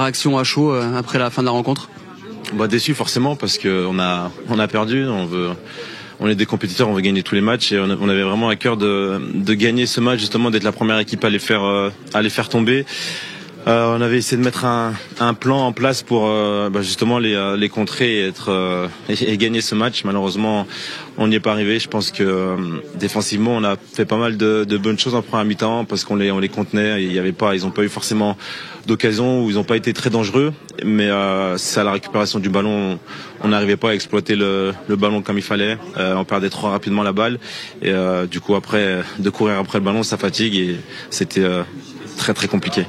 réaction à chaud après la fin de la rencontre? Déçu forcément parce que on a perdu. On est des compétiteurs, on veut gagner tous les matchs et on avait vraiment à cœur de gagner ce match, justement d'être la première équipe à les faire tomber. On avait essayé de mettre un plan en place pour justement les contrer et gagner ce match. Malheureusement, on n'y est pas arrivé. Je pense que défensivement, on a fait pas mal de bonnes choses en première mi-temps parce qu'on les contenait. Ils n'ont pas eu forcément d'occasion ou ils n'ont pas été très dangereux. Mais c'est à la récupération du ballon, on n'arrivait pas à exploiter le ballon comme il fallait. On perdait trop rapidement la balle et du coup après de courir après le ballon, ça fatigue et c'était très très compliqué.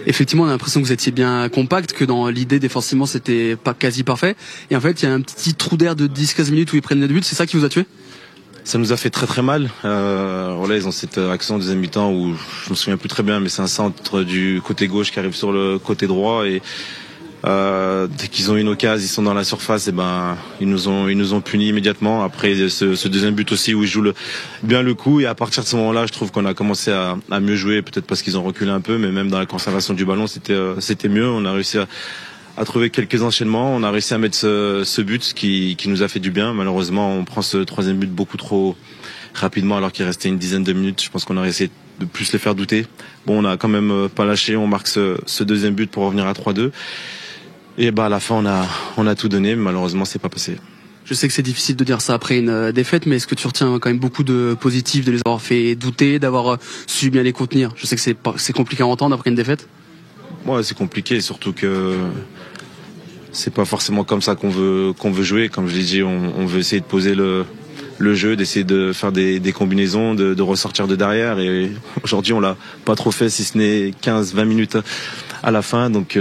Effectivement, on a l'impression que vous étiez bien compact, que dans l'idée défensivement c'était pas quasi parfait. Et en fait, il y a un petit trou d'air de 10-15 minutes où ils prennent le but. C'est ça qui vous a tué? Ça nous a fait très très mal. Ils ont cette action en deuxième mi-temps où je me souviens plus très bien, mais c'est un centre du côté gauche qui arrive sur le côté droit et dès qu'ils ont une occasion, ils sont dans la surface, et ils nous ont punis immédiatement. Après ce deuxième but aussi où ils jouent bien le coup, et à partir de ce moment-là, je trouve qu'on a commencé à mieux jouer, peut-être parce qu'ils ont reculé un peu, mais même dans la conservation du ballon, c'était mieux. On a réussi à trouver quelques enchaînements, on a réussi à mettre ce but qui nous a fait du bien. Malheureusement, on prend ce troisième but beaucoup trop rapidement alors qu'il restait une dizaine de minutes. Je pense qu'on aurait essayé de plus les faire douter. Bon, on a quand même pas lâché, on marque ce deuxième but pour revenir à 3-2. Et à la fin, on a tout donné, mais malheureusement, c'est pas passé. Je sais que c'est difficile de dire ça après une défaite, mais est-ce que tu retiens quand même beaucoup de positifs, de les avoir fait douter, d'avoir su bien les contenir? Je sais que c'est compliqué à entendre après une défaite. Ouais, c'est compliqué, surtout que c'est pas forcément comme ça qu'on veut jouer. Comme je l'ai dit, on veut essayer de poser le jeu, d'essayer de faire des combinaisons, de ressortir de derrière. Et aujourd'hui, on l'a pas trop fait, si ce n'est 15-20 minutes à la fin. Donc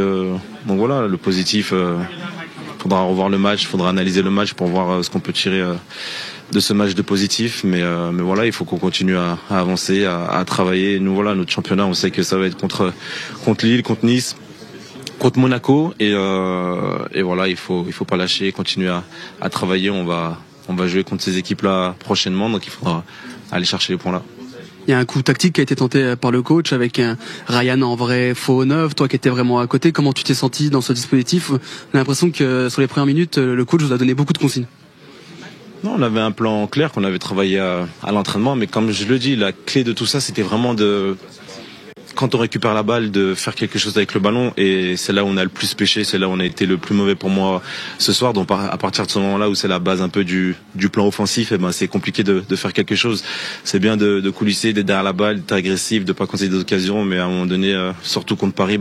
voilà, le positif, faudra revoir le match, faudra analyser le match pour voir ce qu'on peut tirer de ce match de positif. Mais voilà, il faut qu'on continue à avancer, à travailler. Nous, voilà, notre championnat, on sait que ça va être contre Lille, contre Nice, contre Monaco. Et voilà, il faut pas lâcher, continuer à travailler. On va jouer contre ces équipes-là prochainement, donc il faudra aller chercher les points là. Il y a un coup tactique qui a été tenté par le coach avec un Ryan en vrai faux neuf, toi qui étais vraiment à côté. Comment tu t'es senti dans ce dispositif? On a l'impression que sur les premières minutes, le coach vous a donné beaucoup de consignes. Non, on avait un plan clair qu'on avait travaillé à l'entraînement, mais comme je le dis, la clé de tout ça, c'était vraiment quand on récupère la balle, de faire quelque chose avec le ballon, et c'est là où on a le plus pêché, c'est là où on a été le plus mauvais pour moi ce soir. Donc à partir de ce moment-là où c'est la base un peu du plan offensif, c'est compliqué de faire quelque chose. C'est bien de coulisser, d'être derrière la balle, d'être agressif, de pas concéder d'occasion, mais à un moment donné, surtout contre Paris,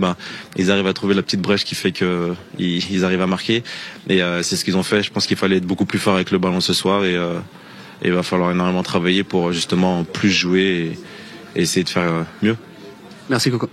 ils arrivent à trouver la petite brèche qui fait que ils arrivent à marquer, et c'est ce qu'ils ont fait. Je pense qu'il fallait être beaucoup plus fort avec le ballon ce soir, et il va falloir énormément travailler pour justement plus jouer et essayer de faire mieux. Merci Coco.